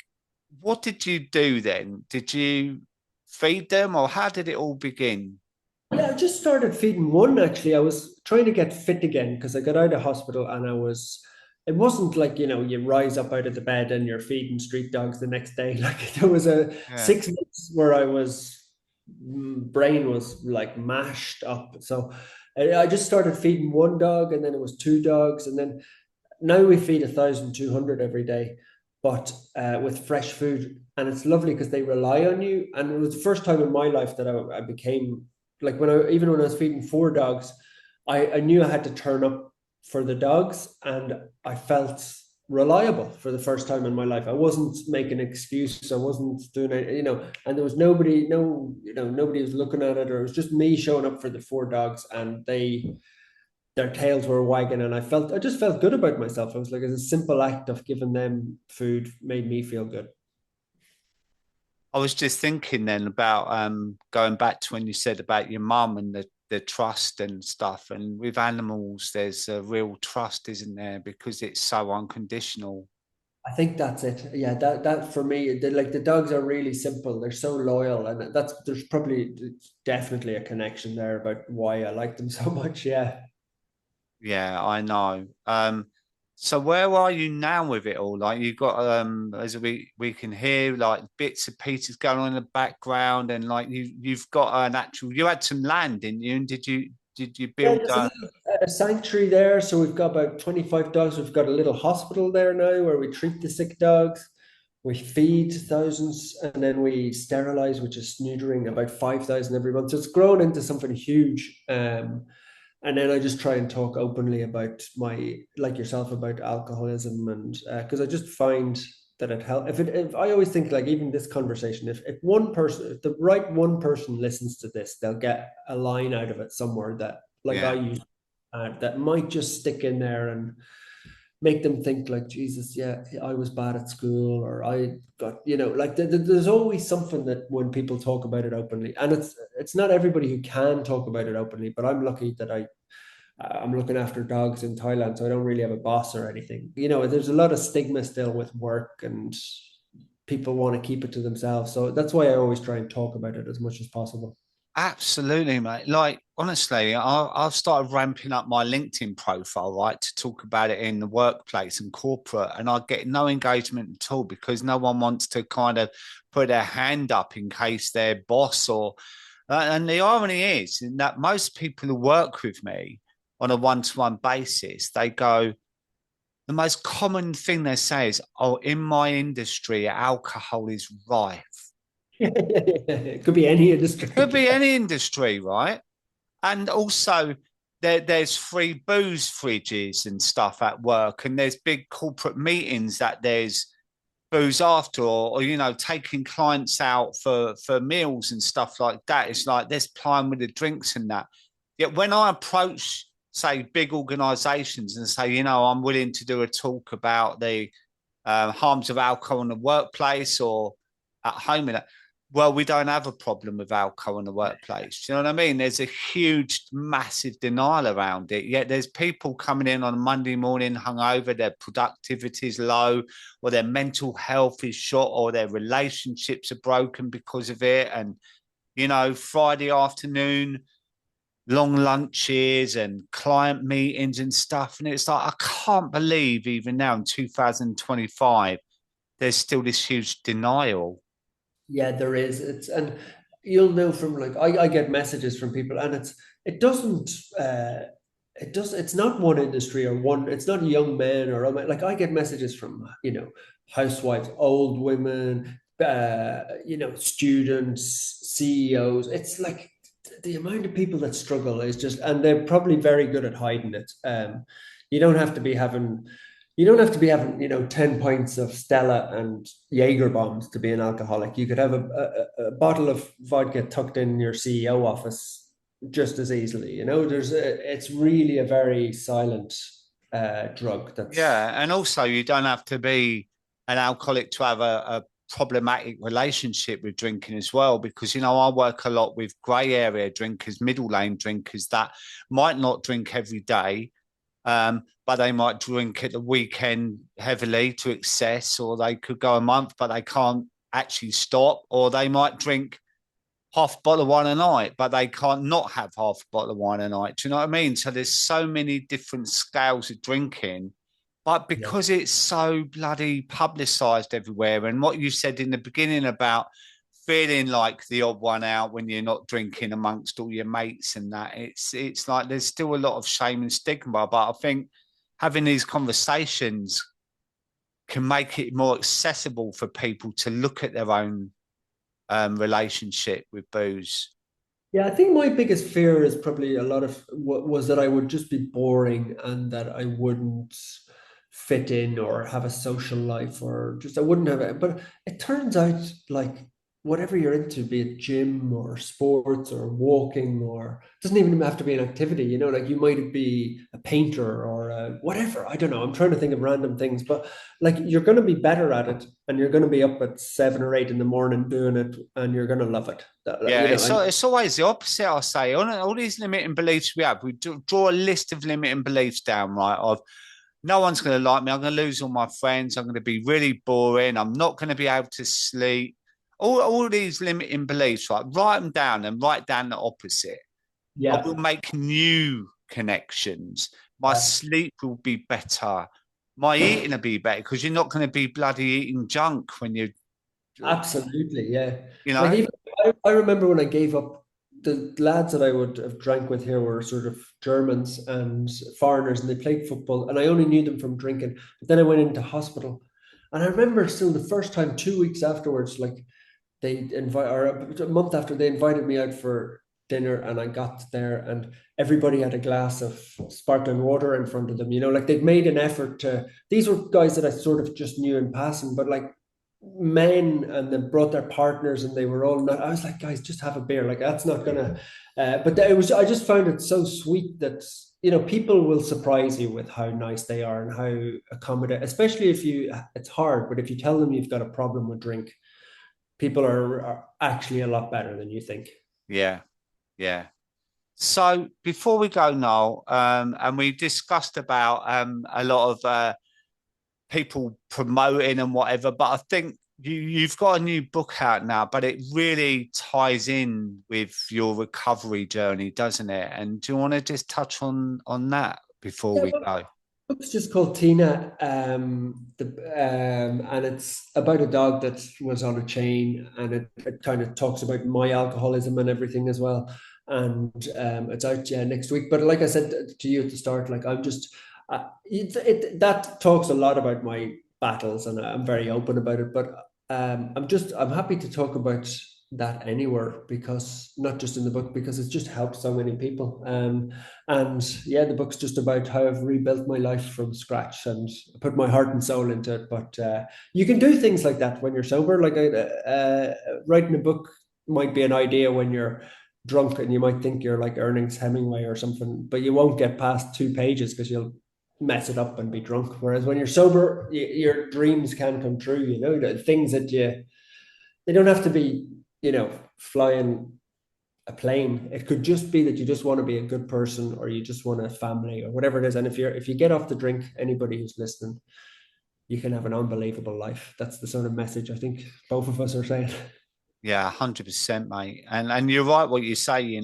what did you do then? Did you feed them or how did it all begin? Yeah, I just started feeding one actually. I was trying to get fit again because I got out of hospital and it wasn't like, you rise up out of the bed and you're feeding street dogs the next day. Like there was a Yeah. 6 months where brain was like mashed up. So I just started feeding one dog and then it was two dogs. And then now we feed 1,200 every day, but with fresh food. And it's lovely because they rely on you. And it was the first time in my life that I became like even when I was feeding four dogs, I knew I had to turn up for the dogs, and I felt reliable for the first time in my life. I wasn't making an excuse. I wasn't doing it, and there was nobody, nobody was looking at it, or it was just me showing up for the four dogs, and their tails were wagging, and I just felt good about myself. I was like, it's a simple act of giving them food made me feel good. I was just thinking then about going back to when you said about your mum and the trust and stuff. And with animals, there's a real trust, isn't there? Because it's so unconditional. I think that's it. Yeah, that for me, like the dogs are really simple. They're so loyal, and there's probably definitely a connection there about why I like them so much. Yeah. Yeah, I know. So where are you now with it all? Like you got as we can hear like bits and pieces going on in the background, and like you've got an actual you had some land, didn't you? And did you Yeah, build there's a sanctuary there. So we've got about 25 dogs. We've got a little hospital there now where we treat the sick dogs. We feed thousands and then we sterilize, which is neutering about 5,000 every month. So it's grown into something huge. And then I just try and talk openly about like yourself, about alcoholism, and because I just find that it helps. If I always think like even this conversation, if one person, if the right one person listens to this, they'll get a line out of it somewhere that like I yeah. use that might just stick in there and make them think like Jesus, yeah, I was bad at school, or I got, like there's always something that when people talk about it openly, and it's not everybody who can talk about it openly, but I'm lucky that I'm looking after dogs in Thailand, so I don't really have a boss or anything. There's a lot of stigma still with work, and people want to keep it to themselves. So that's why I always try and talk about it as much as possible. Absolutely, mate. Like, honestly, I've started ramping up my LinkedIn profile, right, to talk about it in the workplace and corporate, and I get no engagement at all because no one wants to kind of put their hand up in case their boss or. And the irony is that most people who work with me on a one-to-one basis, they go, the most common thing they say is, "Oh, in my industry, alcohol is rife." It could be any It could industry. be any industry, right? And also, there's free booze fridges and stuff at work, and there's big corporate meetings that there's booze after, or you know, taking clients out for meals and stuff like that. It's like there's playing with the drinks and that. Yet when I approach, say, big organisations and say, you know, I'm willing to do a talk about the harms of alcohol in the workplace or at home, and well, we don't have a problem with alcohol in the workplace. Do you know what I mean? There's a huge, massive denial around it. Yet there's people coming in on a Monday morning hungover, their productivity is low, or their mental health is shot, or their relationships are broken because of it. And, you know, Friday afternoon, long lunches and client meetings and stuff. And it's like, I can't believe even now in 2025, there's still this huge denial. Yeah, there is. And you'll know from like I get messages from people, and it doesn't it's not one industry or one, it's not young men or like I get messages from, housewives, old women, students, CEOs. It's like the amount of people that struggle is just, and they're probably very good at hiding it. You don't have to be having you don't have to be having, 10 pints of Stella and Jaeger bombs to be an alcoholic. You could have a bottle of vodka tucked in your CEO office just as easily. It's really a very silent drug that's, Yeah. And also, you don't have to be an alcoholic to have a problematic relationship with drinking as well, because, you know, I work a lot with grey area drinkers, middle lane drinkers that might not drink every day. But they might drink at the weekend heavily to excess, or they could go a month, but they can't actually stop, or they might drink half a bottle of wine a night, but they can't not have half a bottle of wine a night. Do you know what I mean? So there's so many different scales of drinking, but yeah, because it's so bloody publicized everywhere, and what you said in the beginning about feeling like the odd one out when you're not drinking amongst all your mates and that, it's like there's still a lot of shame and stigma. But I think having these conversations can make it more accessible for people to look at their own relationship with booze. Yeah, I think my biggest fear is probably a lot of what was that I would just be boring and that I wouldn't fit in or have a social life, or just I wouldn't have it. But it turns out like whatever you're into, be it gym or sports or walking, or it doesn't even have to be an activity, like you might be a painter or whatever. I don't know. I'm trying to think of random things, but like you're going to be better at it, and you're going to be up at 7 or 8 in the morning doing it, and you're going to love it. Yeah, And it's always the opposite. I say all these limiting beliefs we have. We draw a list of limiting beliefs down, right? Of no one's going to like me. I'm going to lose all my friends. I'm going to be really boring. I'm not going to be able to sleep. All these limiting beliefs, right? Write them down and write down the opposite. I will yeah, make new connections. My yeah, sleep will be better. My eating will be better because you're not going to be bloody eating junk when absolutely, yeah. you Like know. even I remember when I gave up, the lads that I would have drank with here were sort of Germans and foreigners, and they played football, and I only knew them from drinking. But then I went into hospital, and I remember still the first time, 2 weeks afterwards, like they invite, or a month after, they invited me out for dinner, and I got there and everybody had a glass of sparkling water in front of them, like they'd made an effort to, these were guys that I sort of just knew in passing, but like men, and they brought their partners, and they were all not, I was like, guys, just have a beer, like that's not gonna but it was, I just found it so sweet that people will surprise you with how nice they are and how accommodating, especially if you, it's hard, but if you tell them you've got a problem with drink, people are actually a lot better than you think. Yeah, yeah. So before we go, Noel, and we discussed about a lot of people promoting and whatever, but I think you've got a new book out now, but it really ties in with your recovery journey, doesn't it? And do you want to just touch on that before Yeah, we well, go? book's just called Tina, and it's about a dog that was on a chain, and it kind of talks about my alcoholism and everything as well. And it's out, yeah, next week. But like I said to you at the start, like I'm just that talks a lot about my battles, and I'm very open about it. But I'm happy to talk about that anywhere, because not just in the book, because it's just helped so many people. And yeah, the book's just about how I've rebuilt my life from scratch and put my heart and soul into it. But you can do things like that when you're sober. Like writing a book might be an idea when you're drunk, and you might think you're like Ernest Hemingway or something, but you won't get past 2 pages because you'll mess it up and be drunk. Whereas when you're sober, your dreams can come true. You know, the things that they don't have to be, flying a plane. It could just be that you just want to be a good person, or you just want a family, or whatever it is. And if you get off the drink, anybody who's listening, you can have an unbelievable life. That's the sort of message I think both of us are saying. Yeah, 100%, mate. And you're right what you say,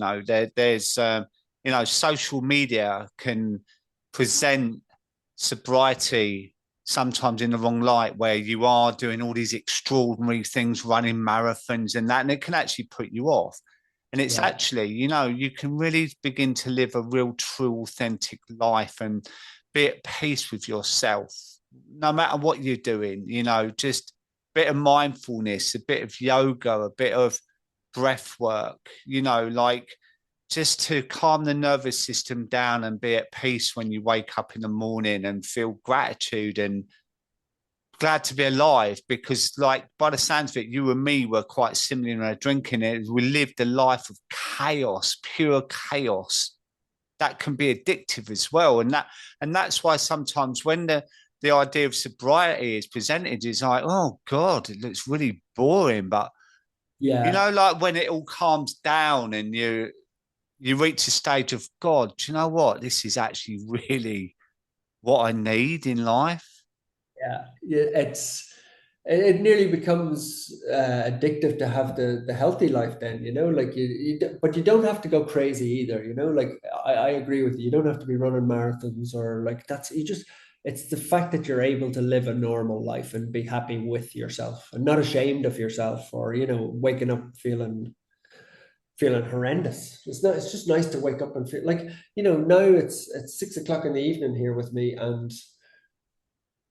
there's social media can present sobriety sometimes in the wrong light, where you are doing all these extraordinary things, running marathons and that, and it can actually put you off. And it's Yeah. actually, you can really begin to live a real, true, authentic life and be at peace with yourself, no matter what you're doing, just a bit of mindfulness, a bit of yoga, a bit of breath work, like just to calm the nervous system down and be at peace when you wake up in the morning and feel gratitude and glad to be alive. Because, like, by the sounds of it, you and me were quite similar in our drinking. We lived a life of chaos, pure chaos. That can be addictive as well, and that's why sometimes when the idea of sobriety is presented, is like, oh God, it looks really boring. But Yeah. like when it all calms down and you reach a stage of, God, do you know what? This is actually really what I need in life. Yeah, yeah, it nearly becomes addictive to have the healthy life. Then like but you don't have to go crazy either. Like I agree with you. You don't have to be running marathons, or like that's you just. It's the fact that you're able to live a normal life and be happy with yourself and not ashamed of yourself, or waking up feeling horrendous. It's not. It's just nice to wake up and feel like now it's 6 o'clock in the evening here with me, and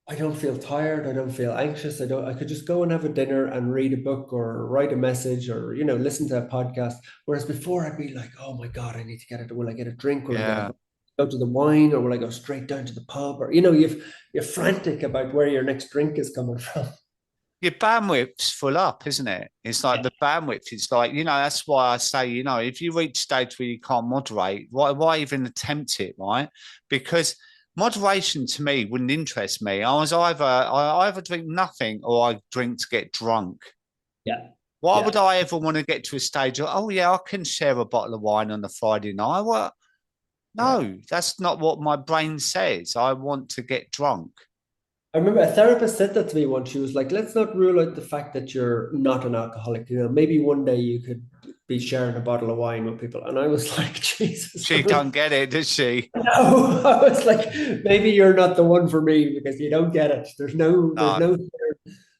I don't feel tired. I don't feel anxious. I could just go and have a dinner and read a book or write a message, or, listen to a podcast. Whereas before I'd be like, oh my God, I need to get it. Will I get a drink? Will I get Yeah. a go to the wine, or will I go straight down to the pub? Or, you're frantic about where your next drink is coming from. Your bandwidth's full up, isn't it? It's like the bandwidth is like, that's why I say, if you reach a stage where you can't moderate, why even attempt it, right? Because moderation to me wouldn't interest me. I either drink nothing or I drink to get drunk. Yeah. Why would Yeah. I ever want to get to a stage of, oh yeah, I can share a bottle of wine on a Friday night? Well, Yeah. no, that's not what my brain says. I want to get drunk. I remember a therapist said that to me once. She was like, let's not rule out the fact that you're not an alcoholic. Maybe one day you could be sharing a bottle of wine with people. And I was like, Jesus. She don't get it, does she? No, I was like, maybe you're not the one for me because you don't get it. There's No. no.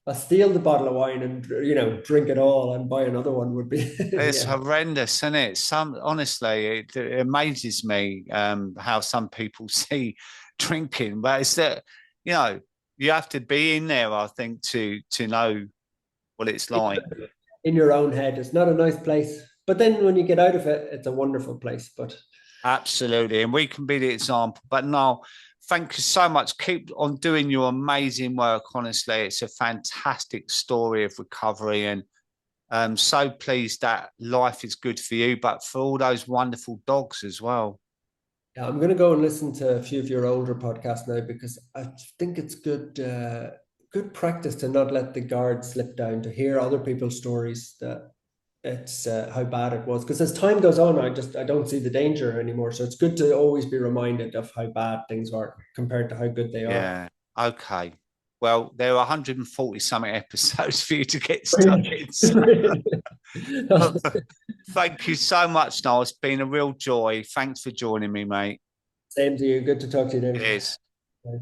I'll steal the bottle of wine and drink it all and buy another one would be It's yeah. horrendous, isn't it? Honestly, it amazes me how some people see drinking, but it's that you know you have to be in there, I think, to know what it's like. In your own head. It's not a nice place, but then when you get out of it, it's a wonderful place. But Absolutely, and we can be the example. But no, thank you so much. Keep on doing your amazing work. Honestly, it's a fantastic story of recovery, and I'm so pleased that life is good for you, but for all those wonderful dogs as well. yeah, I'm going to go and listen to a few of your older podcasts now, because I think it's good practice to not let the guard slip down, to hear other people's stories, that it's how bad it was. Because as time goes on, I don't see the danger anymore. So it's good to always be reminded of how bad things are compared to how good they are. Yeah. Okay. Well, there are 140 something episodes for you to get stuck in. So. Thank you so much, Noel. It's been a real joy. Thanks for joining me, mate. Same to you. Good to talk to you, David. Cheers. Bye.